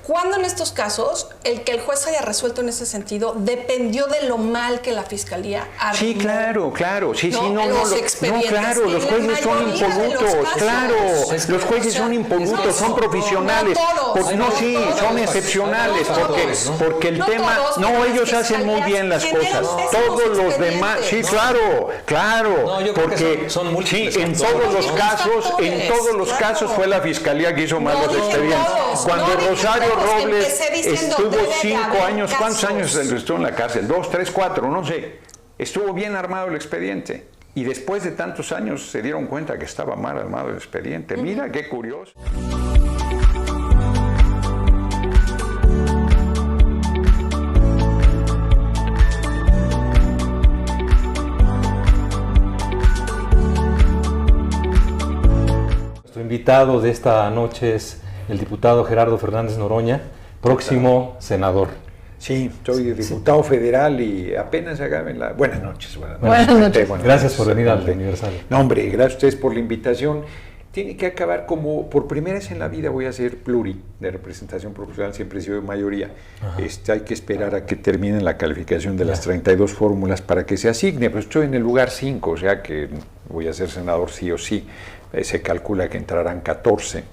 ¿Cuándo en estos casos el que el juez haya resuelto en ese sentido dependió de lo mal que la fiscalía armó? Sí, claro. Sí, los expedientes. claro, los jueces son impolutos, claro. Los jueces son impolutos, son profesionales. Son excepcionales, porque el tema, ellos hacen muy bien las cosas. Todos los demás, sí, claro, porque en todos los casos fue la fiscalía que hizo mal los expedientes. Cuando Rosario Robles estuvo 5 años, ¿cuántos años estuvo en la cárcel? 2, 3, 4, no sé. Estuvo bien armado el expediente. Y después de tantos años se dieron cuenta que estaba mal armado el expediente. Mira qué curioso. Nuestro invitado de esta noche es el diputado Gerardo Fernández Noroña, próximo senador. Sí, soy diputado federal y apenas acaben la... Buenas noches. Gracias por venir al Universal. No, hombre, gracias a ustedes por la invitación. Tiene que acabar como, por primera vez en la vida voy a ser pluri, de representación proporcional, siempre he sido de mayoría. Hay que esperar a que termine la calificación de las 32 fórmulas para que se asigne, pero estoy en el lugar 5, o sea que voy a ser senador sí o sí. Se calcula que entrarán 14.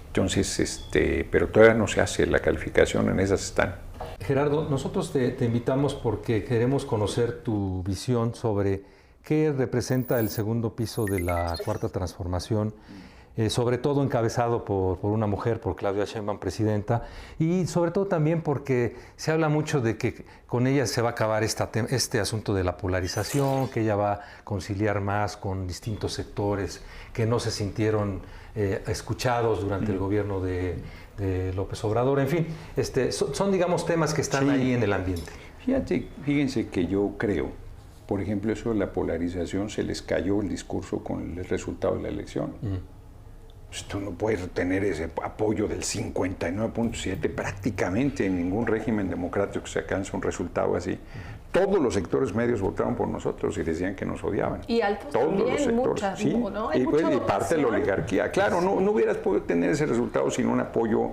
Entonces, pero todavía no se hace la calificación, en esas están. Gerardo, nosotros te invitamos porque queremos conocer tu visión sobre qué representa el segundo piso de la Cuarta Transformación, sobre todo encabezado por una mujer, por Claudia Sheinbaum, presidenta, y sobre todo también porque se habla mucho de que con ella se va a acabar este asunto de la polarización, que ella va a conciliar más con distintos sectores que no se sintieron escuchados durante el gobierno de López Obrador. En fin, son digamos temas que están ahí en el ambiente. Fíjense que yo creo, por ejemplo, eso de la polarización, se les cayó el discurso con el resultado de la elección. Tú no puedes tener ese apoyo del 59.7 prácticamente en ningún régimen democrático que se alcance un resultado así. Todos los sectores medios votaron por nosotros y decían que nos odiaban. Y altos todos también, los sectores, muchas, sí. ¿no? Y parte de la oligarquía. Claro, no hubieras podido tener ese resultado sin un apoyo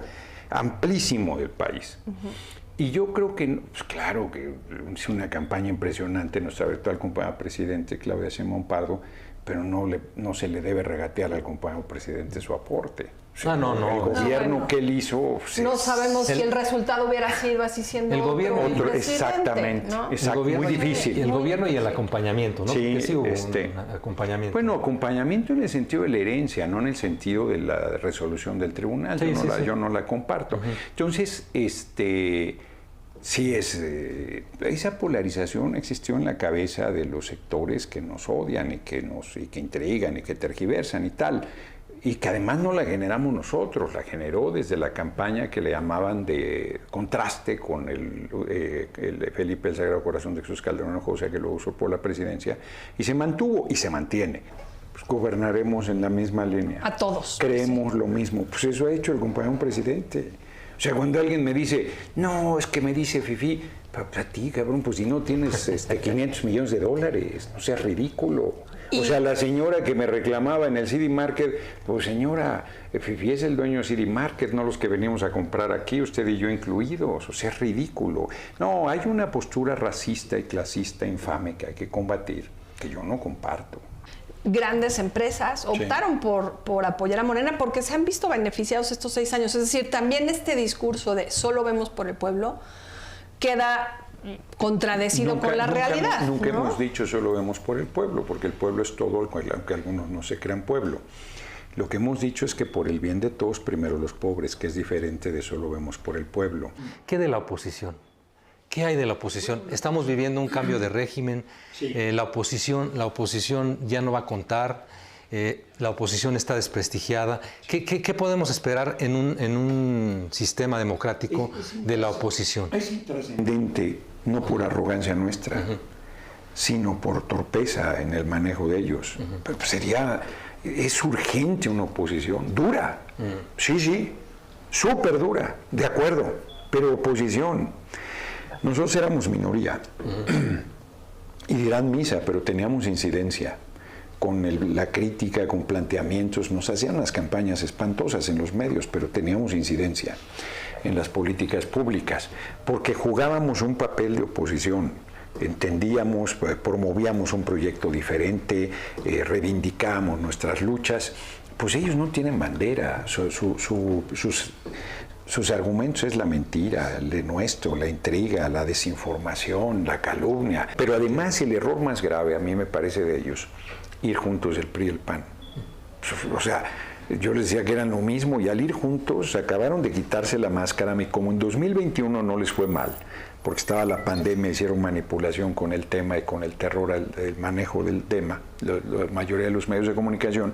amplísimo del país. Y yo creo que, pues claro, que es una campaña impresionante nuestra virtual compañera presidente Claudia Sheinbaum Pardo, pero no se le debe regatear al compañero presidente su aporte. O sea, el gobierno que él hizo... No sabemos si el resultado hubiera sido así siendo el gobierno exactamente, ¿no? Exacto, muy difícil. El gobierno y el acompañamiento, ¿no? Sí, sí hubo un acompañamiento. Bueno, acompañamiento en el sentido de la herencia, no en el sentido de la resolución del tribunal. Yo no la comparto. Entonces, sí, esa polarización existió en la cabeza de los sectores que nos odian y que intrigan y que tergiversan y tal, y que además no la generamos nosotros, la generó desde la campaña que le llamaban de contraste con el Felipe el Sagrado Corazón de Jesús Calderón Hinojosa, que lo usó por la presidencia, y se mantuvo y se mantiene. Pues gobernaremos en la misma línea. A todos. Creemos lo mismo. Pues eso ha hecho el compañero presidente. O sea, cuando alguien me dice, no, es que me dice Fifi, pero a ti, cabrón, pues si no tienes $500 millones, no seas ridículo. O sea, la señora que me reclamaba en el City Market, pues señora, Fifi es el dueño del City Market, no los que venimos a comprar aquí, usted y yo incluidos. O sea, es ridículo. No, hay una postura racista y clasista infame que hay que combatir, que yo no comparto. Grandes empresas optaron por apoyar a Morena porque se han visto beneficiados estos 6 años. Es decir, también este discurso de solo vemos por el pueblo queda contradecido con la realidad. Nunca hemos dicho solo vemos por el pueblo, porque el pueblo es todo, aunque algunos no se crean pueblo. Lo que hemos dicho es que por el bien de todos, primero los pobres, que es diferente de solo vemos por el pueblo. ¿Qué de la oposición? ¿Qué hay de la oposición? Estamos viviendo un cambio de régimen, la oposición ya no va a contar, la oposición está desprestigiada. ¿Qué podemos esperar en un sistema democrático de la oposición? Es intrascendente, no por arrogancia nuestra, sino por torpeza en el manejo de ellos. Pero es urgente una oposición dura, sí, súper dura, de acuerdo, pero oposición. Nosotros éramos minoría, y dirán misa, pero teníamos incidencia con la crítica, con planteamientos, nos hacían las campañas espantosas en los medios, pero teníamos incidencia. en las políticas públicas, porque jugábamos un papel de oposición. Entendíamos, promovíamos un proyecto diferente, reivindicábamos nuestras luchas. Pues ellos no tienen bandera, sus argumentos es la mentira, el denuesto, la intriga, la desinformación, la calumnia. Pero además el error más grave a mí me parece de ellos, ir juntos el PRI y el PAN. O sea, yo les decía que eran lo mismo y al ir juntos acabaron de quitarse la máscara. Como en 2021 no les fue mal, porque estaba la pandemia, hicieron manipulación con el tema y con el terror, el manejo del tema, la mayoría de los medios de comunicación.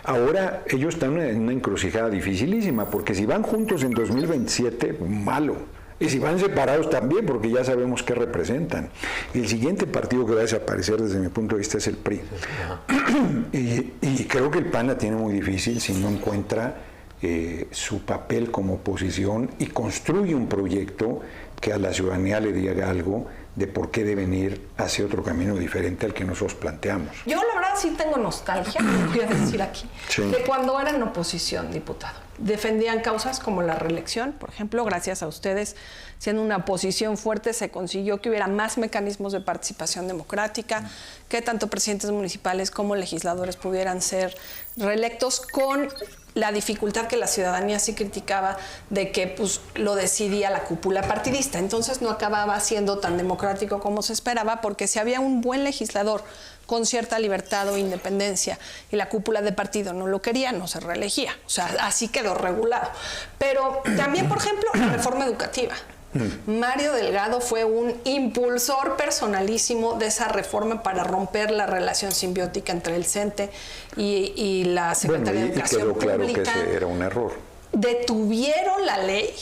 Ahora ellos están en una encrucijada dificilísima, porque si van juntos en 2027, malo. Y si van separados también, porque ya sabemos qué representan. Y el siguiente partido que va a desaparecer desde mi punto de vista es el PRI. Y creo que el PAN la tiene muy difícil si no encuentra su papel como oposición y construye un proyecto que a la ciudadanía le diga algo de por qué deben ir hacia otro camino diferente al que nosotros planteamos. Yo la verdad sí tengo nostalgia, voy a decir aquí, de cuando eran oposición, diputado. Defendían causas como la reelección, por ejemplo, gracias a ustedes, siendo una oposición fuerte, se consiguió que hubiera más mecanismos de participación democrática, que tanto presidentes municipales como legisladores pudieran ser reelectos, con la dificultad que la ciudadanía sí criticaba de que pues, lo decidía la cúpula partidista. Entonces no acababa siendo tan democrático como se esperaba, porque si había un buen legislador con cierta libertad o independencia y la cúpula de partido no lo quería, no se reelegía. O sea, así quedó regulado. Pero también, por ejemplo, la reforma educativa. Mario Delgado fue un impulsor personalísimo de esa reforma para romper la relación simbiótica entre el CENTE y la Secretaría de Educación Pública. Quedó claro que ese era un error. Detuvieron la ley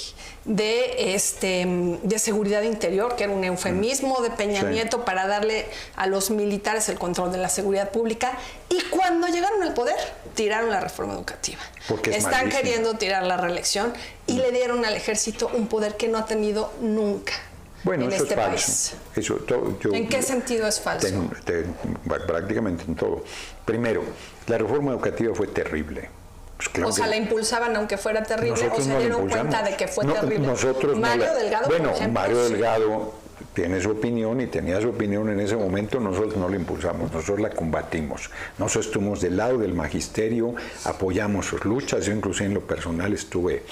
de seguridad interior, que era un eufemismo de Peña Nieto para darle a los militares el control de la seguridad pública, y cuando llegaron al poder tiraron la reforma educativa. Están queriendo tirar la reelección y le dieron al ejército un poder que no ha tenido nunca en este país. ¿En qué sentido es falso? Prácticamente en todo. Primero, la reforma educativa fue terrible. Pues claro, o sea, la impulsaban aunque fuera terrible, o se dieron cuenta de que fue terrible. Mario Delgado, bueno, por ejemplo, Mario Delgado tiene su opinión y tenía su opinión en ese momento. Nosotros no la impulsamos, nosotros la combatimos. Nosotros estuvimos del lado del magisterio, apoyamos sus luchas. Yo inclusive en lo personal estuve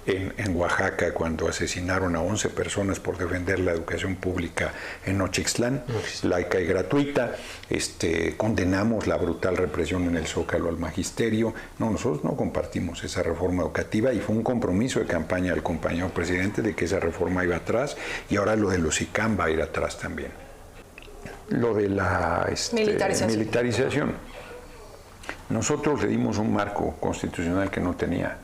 en Oaxaca cuando asesinaron a 11 personas por defender la educación pública en Nochixtlán, laica y gratuita. Condenamos la brutal represión en el Zócalo al magisterio. No, nosotros no compartimos esa reforma educativa y fue un compromiso de campaña del compañero presidente de que esa reforma iba atrás, y ahora lo de los ICAM va a ir atrás también. Lo de la militarización. Nosotros le dimos un marco constitucional que no tenía.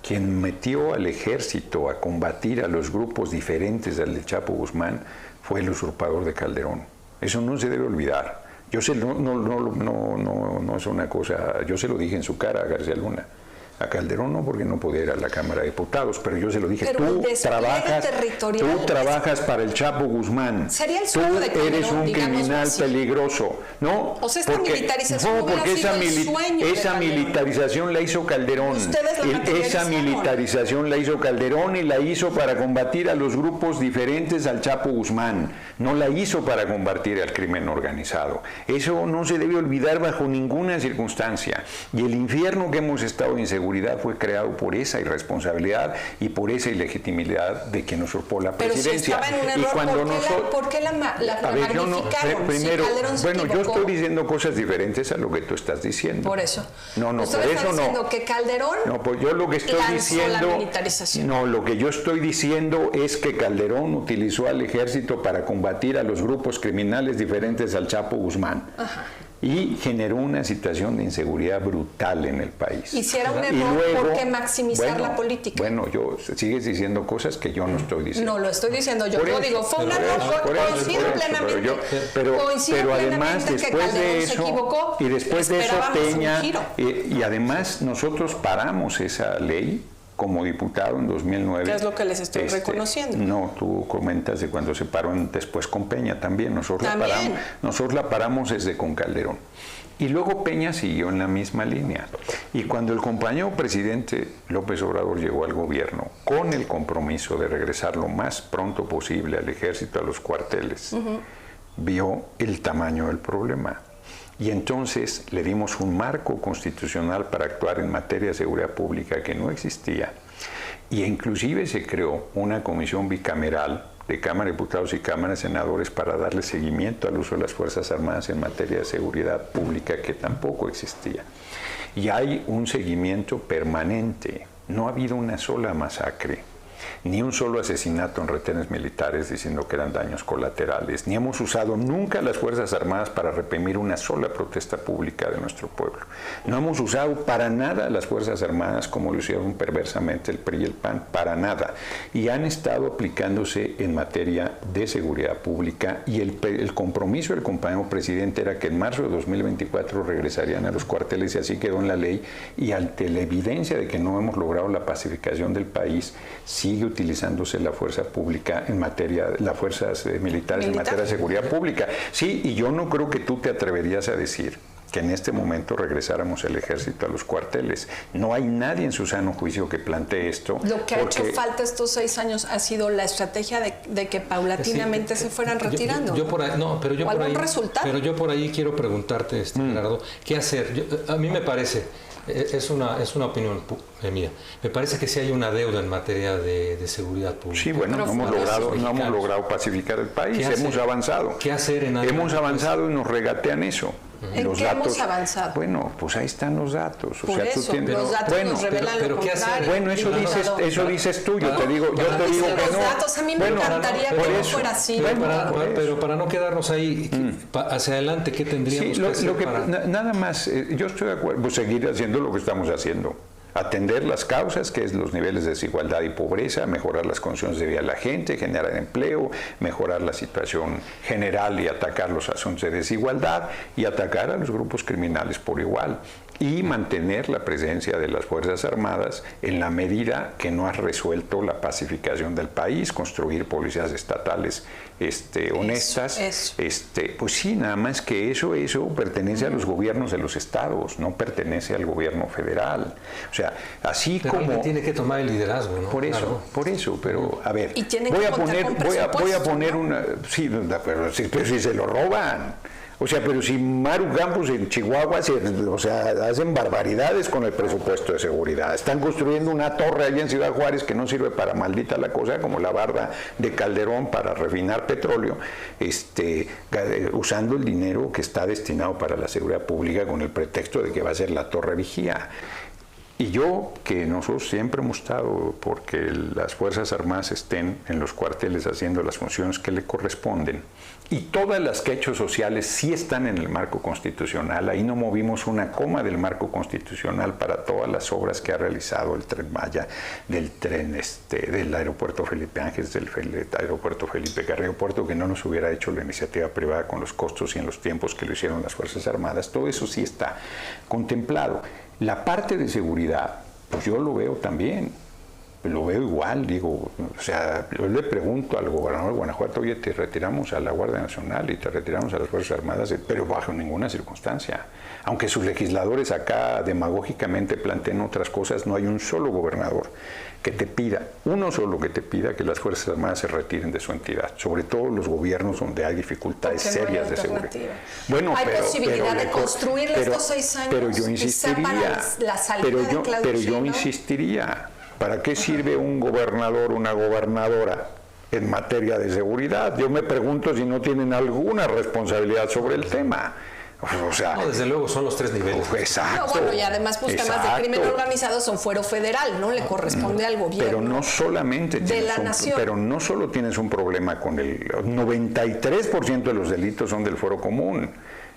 Quien metió al ejército a combatir a los grupos diferentes del Chapo Guzmán fue el usurpador de Calderón. Eso no se debe olvidar. No es una cosa, yo se lo dije en su cara a García Luna. A Calderón no, porque no podía ir a la Cámara de Diputados, pero yo se lo dije, tú trabajas para el Chapo Guzmán, tú eres un criminal peligroso, ¿no? O sea, esta militarización porque esa militarización la hizo Calderón, esa militarización la hizo Calderón y la hizo para combatir a los grupos diferentes al Chapo Guzmán, no la hizo para combatir al crimen organizado. Eso no se debe olvidar bajo ninguna circunstancia, y el infierno que hemos estado en seguridad fue creado por esa irresponsabilidad y por esa ilegitimidad de quien usurpó la presidencia. Pero si estaba en un error, ¿por qué la magnificaron? Yo estoy diciendo cosas diferentes a lo que tú estás diciendo. Por eso. Por eso diciendo que Calderón yo lo que estoy diciendo, la militarización. No, lo que yo estoy diciendo es que Calderón utilizó al ejército para combatir a los grupos criminales diferentes al Chapo Guzmán. Ajá. Y generó una situación de inseguridad brutal en el país. Y si era un error, ¿por qué maximizar la política? Bueno, sigues diciendo cosas que yo no estoy diciendo. No, lo estoy diciendo yo. Yo digo, fue un error, coincido plenamente. Pero además, después de eso, y después de eso, Peña, y además nosotros paramos esa ley como diputado en 2009. ¿Qué es lo que les estoy reconociendo? No, tú comentas de cuando se paró después con Peña también. Nosotros la paramos desde con Calderón. Y luego Peña siguió en la misma línea. Y cuando el compañero presidente López Obrador llegó al gobierno con el compromiso de regresar lo más pronto posible al ejército, a los cuarteles, vio el tamaño del problema. Y entonces le dimos un marco constitucional para actuar en materia de seguridad pública que no existía. Y inclusive se creó una comisión bicameral de Cámara de Diputados y Cámara de Senadores para darle seguimiento al uso de las Fuerzas Armadas en materia de seguridad pública que tampoco existía. Y hay un seguimiento permanente. No ha habido una sola masacre, ni un solo asesinato en retenes militares diciendo que eran daños colaterales, ni hemos usado nunca las Fuerzas Armadas para reprimir una sola protesta pública de nuestro pueblo. No hemos usado para nada las Fuerzas Armadas como lo hicieron perversamente el PRI y el PAN, para nada. Y han estado aplicándose en materia de seguridad pública y el compromiso del compañero presidente era que en marzo de 2024 regresarían a los cuarteles y así quedó en la ley, y ante la evidencia de que no hemos logrado la pacificación del país, sigue utilizándose la fuerza pública en materia, las fuerzas militares en materia de seguridad pública. Sí, y yo no creo que tú te atreverías a decir que en este momento regresáramos el ejército a los cuarteles. No hay nadie en su sano juicio que plantee esto. Lo que ha hecho falta estos 6 años ha sido la estrategia de que paulatinamente se fueran retirando. Pero yo por ahí quiero preguntarte, Gerardo, ¿qué hacer? A mí me parece, es una opinión mía, me parece que sí hay una deuda en materia de seguridad pública. Sí, bueno, no hemos logrado pacificar el país, hemos avanzado. ¿Qué hacer en hemos avanzado y nos regatean eso. ¿En qué hemos avanzado? Bueno, pues ahí están los datos. Los datos nos revelan lo contrario. Bueno, eso dices tú, yo te digo que no. Datos, a mí me encantaría que no fuera así. Pero para no quedarnos ahí, hacia adelante, ¿qué tendríamos que hacer? Nada más, yo estoy de acuerdo, pues seguir haciendo lo que estamos haciendo. Atender las causas, que es los niveles de desigualdad y pobreza, mejorar las condiciones de vida de la gente, generar empleo, mejorar la situación general y atacar los asuntos de desigualdad y atacar a los grupos criminales por igual. Y mantener la presencia de las Fuerzas Armadas en la medida que no has resuelto la pacificación del país, construir policías estatales honestas. Pues sí, nada más que eso pertenece a los gobiernos de los estados, no pertenece al gobierno federal. O sea, así pero como tiene que tomar el liderazgo, ¿no? Por eso, pero a ver, voy a poner una, sí, pero si se lo roban. O sea, pero si Maru Campos en Chihuahua hacen barbaridades con el presupuesto de seguridad. Están construyendo una torre allí en Ciudad Juárez que no sirve para maldita la cosa, como la barda de Calderón para refinar petróleo, usando el dinero que está destinado para la seguridad pública con el pretexto de que va a ser la torre vigía. Y que nosotros siempre hemos estado porque las Fuerzas Armadas estén en los cuarteles haciendo las funciones que le corresponden. Y todas las que ha hecho sociales sí están en el marco constitucional. Ahí no movimos una coma del marco constitucional para todas las obras que ha realizado el Tren Maya, del tren del aeropuerto Felipe Ángeles, del aeropuerto Felipe Carrillo Puerto, que no nos hubiera hecho la iniciativa privada con los costos y en los tiempos que lo hicieron las Fuerzas Armadas. Todo eso sí está contemplado. La parte de seguridad, pues yo lo veo también, lo veo igual, digo, o sea, yo le pregunto al gobernador de Guanajuato, oye, te retiramos a la Guardia Nacional y te retiramos a las Fuerzas Armadas, pero bajo ninguna circunstancia. Aunque sus legisladores acá demagógicamente planteen otras cosas, no hay un solo gobernador que te pida, uno solo que te pida que las Fuerzas Armadas se retiren de su entidad, sobre todo los gobiernos donde hay dificultades serias de seguridad. Bueno, hay posibilidad de construir estos 6 años, pero yo insistiría, pero yo insistiría, ¿para qué sirve un gobernador, una gobernadora en materia de seguridad? Yo me pregunto si no tienen alguna responsabilidad sobre el tema. O sea, no, desde luego son los 3 niveles. Exacto. No, bueno, y además pues temas de crimen organizado son fuero federal, ¿no? Le corresponde al gobierno. Pero no solamente pero no solo tienes un problema con el 93% de los delitos son del fuero común.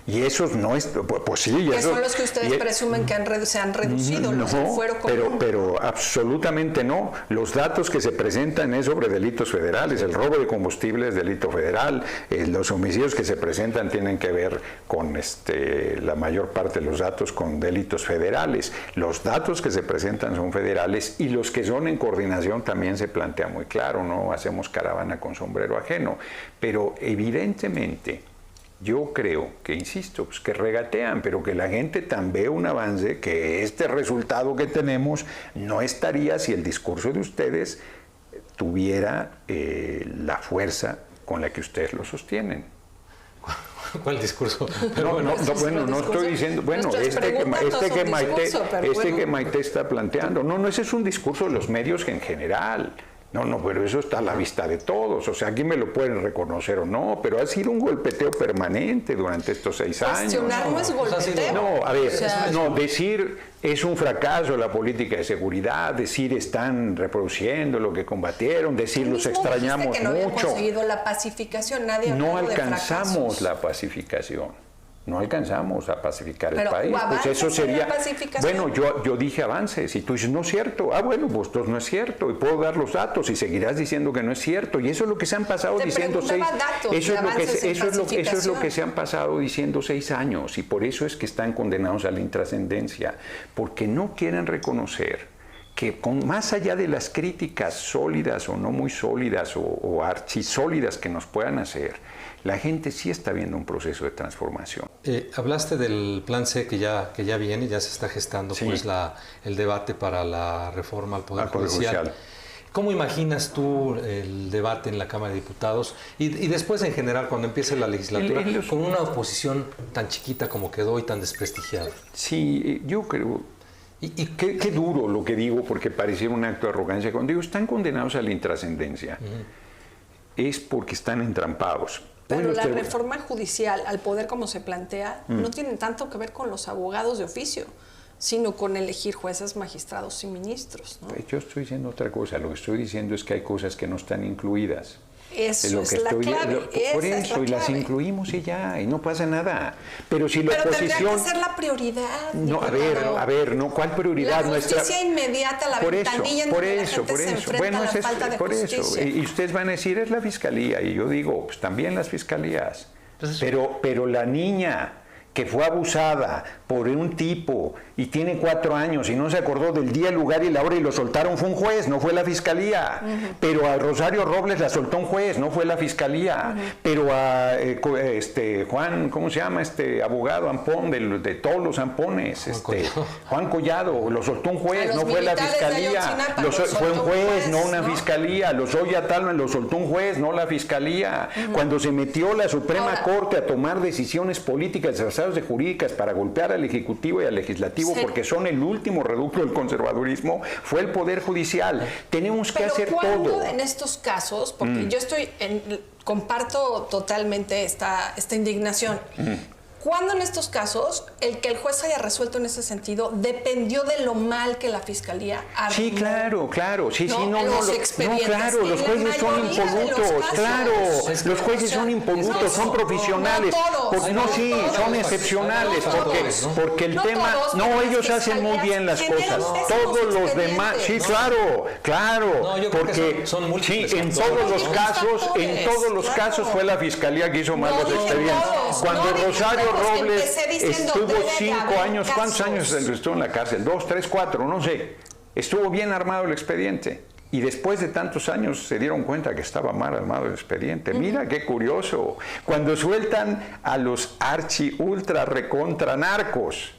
Y esos no es, pues sí. Que son los que ustedes presumen que se han reducido, los del fuero común. Pero absolutamente no. Los datos que se presentan es sobre delitos federales. El robo de combustible es delito federal. Los homicidios que se presentan tienen que ver con la mayor parte de los datos con delitos federales. Los datos que se presentan son federales y los que son en coordinación también se plantea muy claro. No hacemos caravana con sombrero ajeno. Pero evidentemente, yo creo que, insisto, pues que regatean, pero que la gente también ve un avance, que este resultado que tenemos no estaría si el discurso de ustedes tuviera la fuerza con la que ustedes lo sostienen. ¿Cuál discurso? No estoy diciendo, que Maite está planteando. No, ese es un discurso de los medios en general. No, pero eso está a la vista de todos. O sea, aquí me lo pueden reconocer o no, pero ha sido un golpeteo permanente durante estos 6 años. Cuestionar no es golpeteo. No, a ver, decir es un fracaso la política de seguridad, decir están reproduciendo lo que combatieron, decir los extrañamos que no mucho. habían conseguido la pacificación, nadie no alcanzamos la pacificación. No alcanzamos a pacificar el país. Pues eso sería. Bueno, yo dije avances y tú dices, no es cierto. Bueno, pues entonces no es cierto. Y puedo dar los datos y seguirás diciendo que no es cierto. Y eso es lo que se han pasado diciendo 6 años. Eso es lo que se han pasado diciendo 6 años. Y por eso es que están condenados a la intrascendencia. Porque no quieren reconocer que más allá de las críticas sólidas o no muy sólidas o archisólidas que nos puedan hacer, la gente sí está viendo un proceso de transformación. Hablaste del plan C que ya viene, ya se está gestando pues el debate para la reforma al Poder Judicial. ¿Cómo imaginas tú el debate en la Cámara de Diputados y después en general cuando empiece la legislatura con una oposición tan chiquita como quedó y tan desprestigiada? Sí, yo creo... Y qué duro lo que digo, porque pareciera un acto de arrogancia. Cuando digo están condenados a la intrascendencia, es porque están entrampados. Pero la reforma judicial, al poder como se plantea, no tiene tanto que ver con los abogados de oficio, sino con elegir jueces, magistrados y ministros, ¿no? Pues yo estoy diciendo otra cosa. Lo que estoy diciendo es que hay cosas que no están incluidas. Eso es la clave. Por eso, y las incluimos y ya, y no pasa nada. Pero si la oposición... tendría que ser la prioridad. No, a ver, no, ¿cuál prioridad? La justicia inmediata, la ventanilla en donde la gente se enfrenta a la falta de justicia. Y ustedes van a decir, es la fiscalía, y yo digo, pues también las fiscalías. Pero la niña que fue abusada por un tipo y tiene 4 años y no se acordó del día, el lugar y la hora y lo soltaron, fue un juez, no fue la fiscalía. Pero a Rosario Robles la soltó un juez, no fue la fiscalía. Pero a Juan, ¿cómo se llama? Abogado Ampón, de todos los ampones, Juan Collado, lo soltó un juez, no fue la fiscalía. Fue un juez, no una fiscalía. Lozoya Talman lo soltó un juez, no la fiscalía. Cuando se metió la Suprema Corte a tomar decisiones políticas disfrazadas de jurídicas para golpear al Ejecutivo y al Legislativo, porque son el último reducto del conservadurismo, fue el Poder Judicial. Tenemos que hacer todo. En estos casos, porque yo comparto totalmente esta indignación. ¿Cuándo en estos casos el que el juez haya resuelto en ese sentido dependió de lo mal que la fiscalía armó? Sí, claro. Sí, los jueces son impolutos. Claro, los jueces son impolutos, son profesionales. Son excepcionales. Porque el tema... No, ellos hacen muy bien las cosas. Todos los demás... Sí, claro. Porque en todos los casos fue la fiscalía que hizo mal los expedientes. Cuando Rosario Robles estuvo 5 años, ¿cuántos años estuvo en la cárcel? 2, 3, 4, no sé. Estuvo bien armado el expediente. Y después de tantos años se dieron cuenta que estaba mal armado el expediente. Mira qué curioso. Cuando sueltan a los ultra recontra narcos,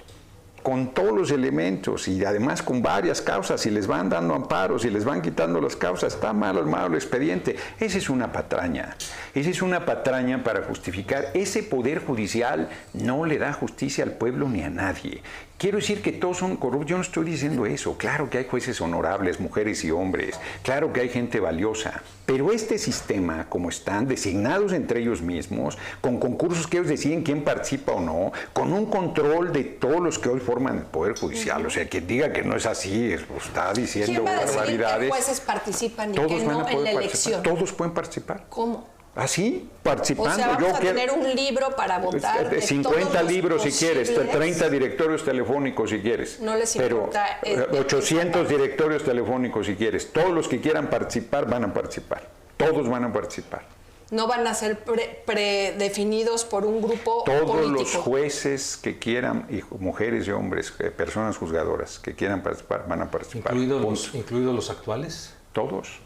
con todos los elementos y además con varias causas, y les van dando amparos y les van quitando las causas, está mal armado el expediente. Esa es una patraña. Esa es una patraña para justificar. Ese poder judicial no le da justicia al pueblo ni a nadie. Quiero decir que todos son corruptos, yo no estoy diciendo eso. Claro que hay jueces honorables, mujeres y hombres, claro que hay gente valiosa, pero este sistema, como están designados entre ellos mismos, con concursos que ellos deciden quién participa o no, con un control de todos los que hoy forman el Poder Judicial, o sea, quien diga que no es así, está diciendo barbaridades. ¿Quién va a decir qué jueces participan y qué no en la elección? Todos pueden participar. ¿Cómo? Así, participando. O sea, vamos a tener un libro para votar. De 50 libros si quieres, 30 directorios telefónicos si quieres. No les importa. Pero 800 directorios telefónicos si quieres. Todos los que quieran participar van a participar. Todos van a participar. No van a ser predefinidos por un grupo político. Todos los jueces que quieran, y mujeres y hombres, personas juzgadoras que quieran participar, van a participar. ¿Incluidos los actuales? Todos.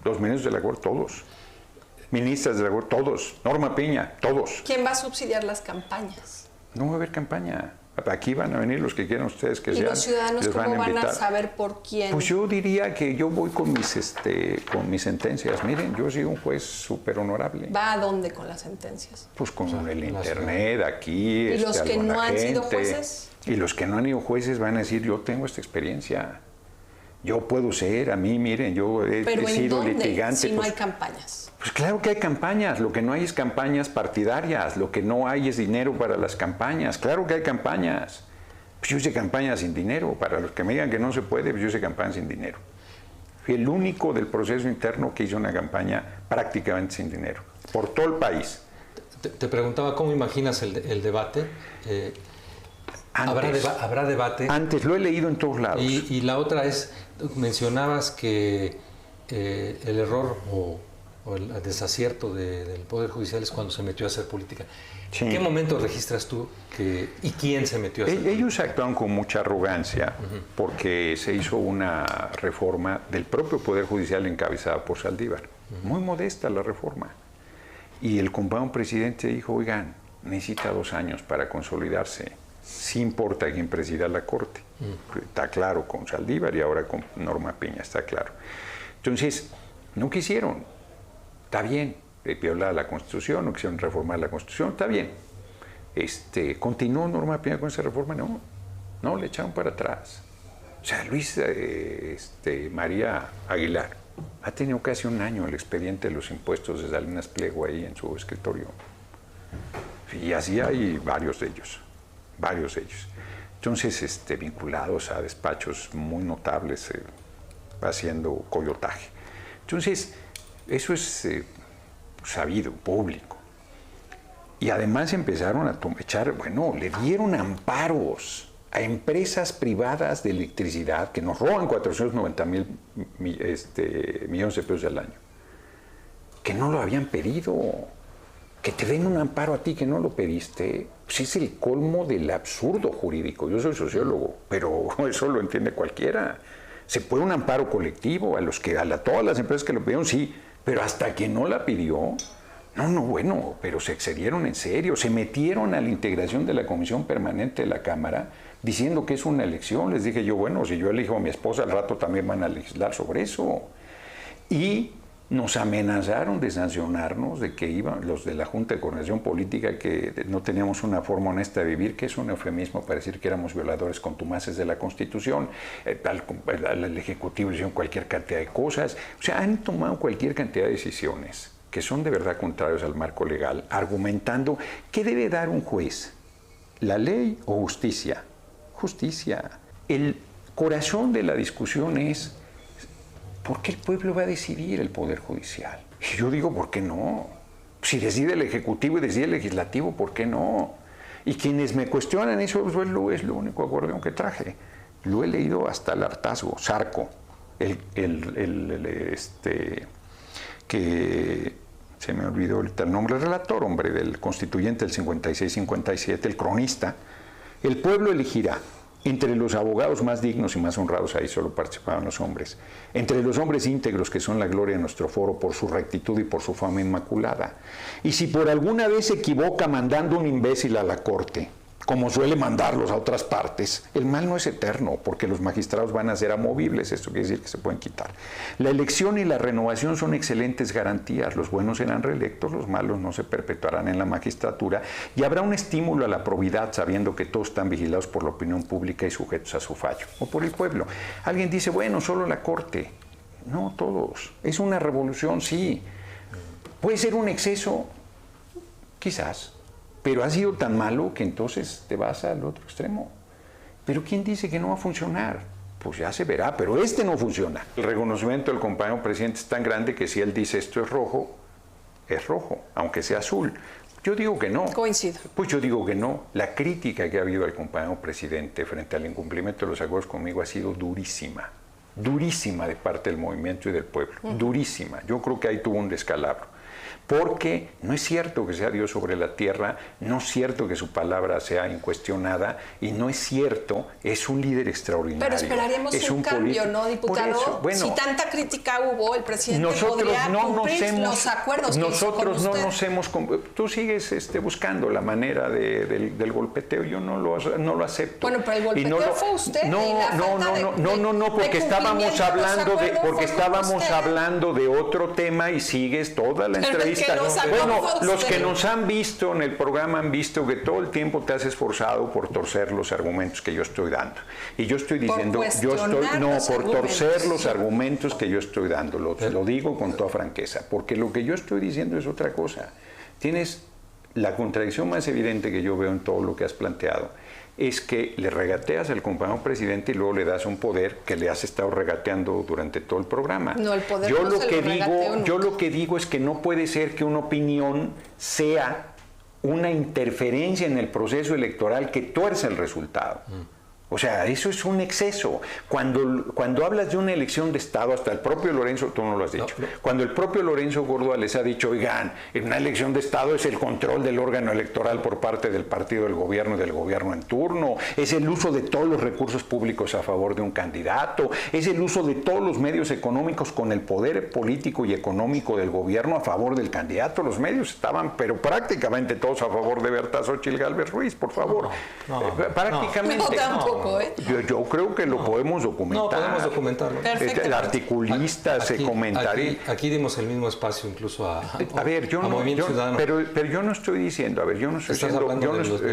Los ministros de la Corte, todos. Ministras de la Corte, todos. Norma Piña, todos. ¿Quién va a subsidiar las campañas? No va a haber campaña. Aquí van a venir los que quieran ustedes que sean. ¿Y los ciudadanos cómo van a saber por quién? Pues yo diría que yo voy con mis sentencias. Miren, yo soy un juez súper honorable. ¿Va a dónde con las sentencias? Pues con el internet, aquí. ¿Y los que no han sido jueces? Y los que no han sido jueces van a decir, yo tengo esta experiencia. Yo puedo ser, a mí, miren, yo he sido litigante. Si no hay campañas. Pues claro que hay campañas, lo que no hay es campañas partidarias, lo que no hay es dinero para las campañas, claro que hay campañas. Pues yo hice campañas sin dinero, para los que me digan que no se puede, pues yo hice campañas sin dinero. Fui el único del proceso interno que hizo una campaña prácticamente sin dinero, por todo el país. Te preguntaba cómo imaginas el debate. ¿Habrá debate? Antes, lo he leído en todos lados. Y la otra es, mencionabas que el error o el desacierto del Poder Judicial es cuando se metió a hacer política. Sí. ¿En qué momento registras tú y quién se metió a hacer política? Ellos actuaron con mucha arrogancia porque se hizo una reforma del propio Poder Judicial encabezada por Saldívar. Muy modesta la reforma. Y el compañero presidente dijo, oigan, necesita 2 años para consolidarse. Sí importa quién presida la Corte. Está claro con Saldívar y ahora con Norma Piña, está claro. Entonces, no quisieron. Está bien, violar la Constitución, no quisieron reformar la Constitución, está bien. ¿Continuó Norma Piña con esa reforma? No, le echaron para atrás. O sea, Luis María Aguilar ha tenido casi 1 año el expediente de los impuestos de Salinas Pliego ahí en su escritorio. Y así hay varios de ellos. Entonces, vinculados a despachos muy notables, haciendo coyotaje. Entonces, eso es sabido, público. Y además empezaron a le dieron amparos a empresas privadas de electricidad que nos roban 490,000 millones de pesos al año, que no lo habían pedido. Que te den un amparo a ti que no lo pediste, pues es el colmo del absurdo jurídico. Yo soy sociólogo, pero eso lo entiende cualquiera. Se puede un amparo colectivo a todas las empresas que lo pidieron, sí, pero hasta quien no la pidió, pero se excedieron en serio, se metieron a la integración de la Comisión Permanente de la Cámara diciendo que es una elección. Les dije yo, si yo elijo a mi esposa, al rato también van a legislar sobre eso. Y nos amenazaron de sancionarnos, de que iban los de la Junta de Coordinación Política, que no teníamos una forma honesta de vivir, que es un eufemismo para decir que éramos violadores contumaces de la Constitución. Al Ejecutivo le hicieron cualquier cantidad de cosas. O sea, han tomado cualquier cantidad de decisiones que son de verdad contrarios al marco legal, argumentando ¿qué debe dar un juez? ¿La ley o justicia? Justicia. El corazón de la discusión es ¿por qué el pueblo va a decidir el Poder Judicial? Y yo digo, ¿por qué no? Si decide el Ejecutivo y decide el Legislativo, ¿por qué no? Y quienes me cuestionan eso, pues es lo único acordeón que traje. Lo he leído hasta el hartazgo. Zarco, que se me olvidó ahorita el nombre, el relator, del constituyente del 56-57, el cronista. El pueblo elegirá entre los abogados más dignos y más honrados, ahí solo participaban los hombres, entre los hombres íntegros que son la gloria de nuestro foro por su rectitud y por su fama inmaculada. Y si por alguna vez se equivoca mandando un imbécil a la corte, como suele mandarlos a otras partes, el mal no es eterno, porque los magistrados van a ser amovibles, esto quiere decir que se pueden quitar. La elección y la renovación son excelentes garantías, los buenos serán reelectos, los malos no se perpetuarán en la magistratura, y habrá un estímulo a la probidad sabiendo que todos están vigilados por la opinión pública y sujetos a su fallo, o por el pueblo. Alguien dice, solo la corte. No, todos. Es una revolución, sí. ¿Puede ser un exceso? Quizás. Pero ha sido tan malo que entonces te vas al otro extremo. ¿Pero quién dice que no va a funcionar? Pues ya se verá, pero no funciona. El reconocimiento del compañero presidente es tan grande que si él dice esto es rojo, es rojo, aunque sea azul. Yo digo que no. Coincido. Pues yo digo que no. La crítica que ha habido al compañero presidente frente al incumplimiento de los acuerdos conmigo ha sido durísima. Durísima de parte del movimiento y del pueblo. Durísima. Yo creo que ahí tuvo un descalabro. Porque no es cierto que sea Dios sobre la tierra, no es cierto que su palabra sea incuestionada y no es cierto, es un líder extraordinario. Pero esperaríamos un cambio, ¿no, diputado? Eso, bueno, si tanta crítica hubo, el presidente nosotros podría no cumplir los acuerdos que hizo con usted. Nosotros no nos hemos... Tú sigues buscando la manera del golpeteo, yo no lo acepto. Bueno, pero el golpeteo fue usted. No, porque estábamos hablando de otro tema y sigues toda la entrevista. Bueno, los que nos han visto en el programa han visto que todo el tiempo te has esforzado por torcer los argumentos que yo estoy dando. Y yo estoy diciendo, por torcer los argumentos que yo estoy dando. Lo digo con toda franqueza, porque lo que yo estoy diciendo es otra cosa. Tienes la contradicción más evidente que yo veo en todo lo que has planteado. Es que le regateas al compañero presidente y luego le das un poder que le has estado regateando durante todo el programa. No, el poder yo lo que digo es que no puede ser que una opinión sea una interferencia en el proceso electoral que tuerce el resultado. O sea, eso es un exceso. Cuando hablas de una elección de Estado, hasta el propio Lorenzo, tú no lo has dicho, cuando el propio Lorenzo Córdoba les ha dicho, oigan, en una elección de Estado es el control del órgano electoral por parte del partido del gobierno y del gobierno en turno, es el uso de todos los recursos públicos a favor de un candidato, es el uso de todos los medios económicos con el poder político y económico del gobierno a favor del candidato. Los medios estaban, pero prácticamente todos a favor de Berta Xóchitl Gálvez Ruiz, por favor. Prácticamente. Yo creo que lo podemos documentar. No, podemos documentarlo. Articulistas, comentaristas. Aquí dimos el mismo espacio incluso a Movimiento Ciudadano. Pero yo no estoy diciendo, yo no estoy diciendo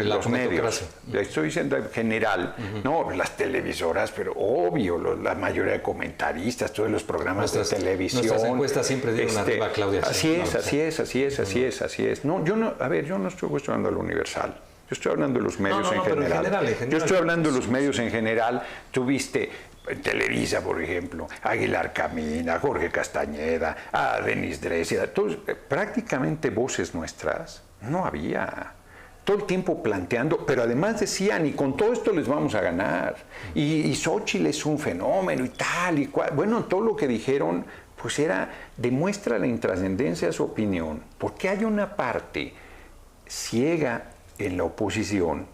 los medios. Estoy diciendo en general, no, las televisoras, pero obvio, la mayoría de comentaristas, todos los programas de televisión. Nuestras encuestas siempre dieron arriba a Claudia. Así es. No, yo no estoy cuestionando lo Universal. Yo estoy hablando de los medios en general. Yo estoy hablando de los medios en general. Tuviste Televisa, por ejemplo, Aguilar Camín, a Jorge Castañeda, a Denis Dresser, prácticamente voces nuestras no había. Todo el tiempo planteando, pero además decían, y con todo esto les vamos a ganar. Y Xóchitl es un fenómeno y tal y cual. Bueno, todo lo que dijeron, pues demuestra la intrascendencia de su opinión, porque hay una parte ciega en la oposición,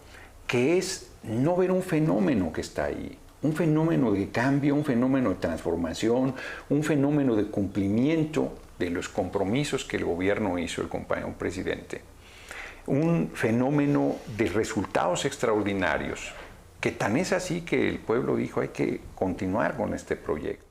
que es no ver un fenómeno que está ahí, un fenómeno de cambio, un fenómeno de transformación, un fenómeno de cumplimiento de los compromisos que el gobierno hizo, el compañero presidente, un fenómeno de resultados extraordinarios, que tan es así que el pueblo dijo hay que continuar con este proyecto.